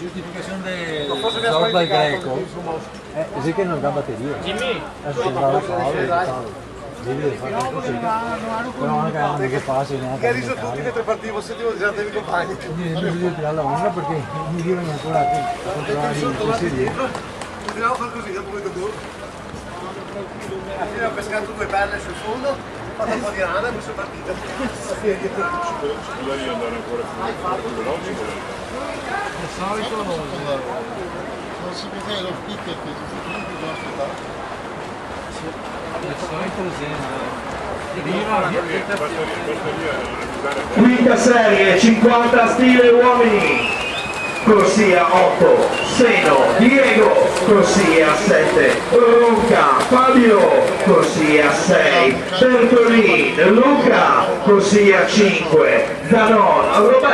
Giustificación de Sorba y Greco. Decir que no es batería. Jimmy. Eso es bravo, devi fare così. Però non è che facile neanche. Che ha riso tutti mentre partivo, sentivo già dei compagni. Io devo tirare la onda perché mi viene ancora a controllare i sedili. Continuiamo a fare così, dopo vedo tu. Ho pescato 2 pelle sul fondo, ho fatto un po' di rana e poi sono partita. Magari andare ancora più veloci. Di solito non si vede lo speaker che comunque già aspettato. Di solito Quinta serie, 50 stile uomini, corsia 8, Seno, Diego, corsia 7, Ronca, Fabio, corsia 6, Bertolini, Luca, corsia 5, Zanon, Roberto.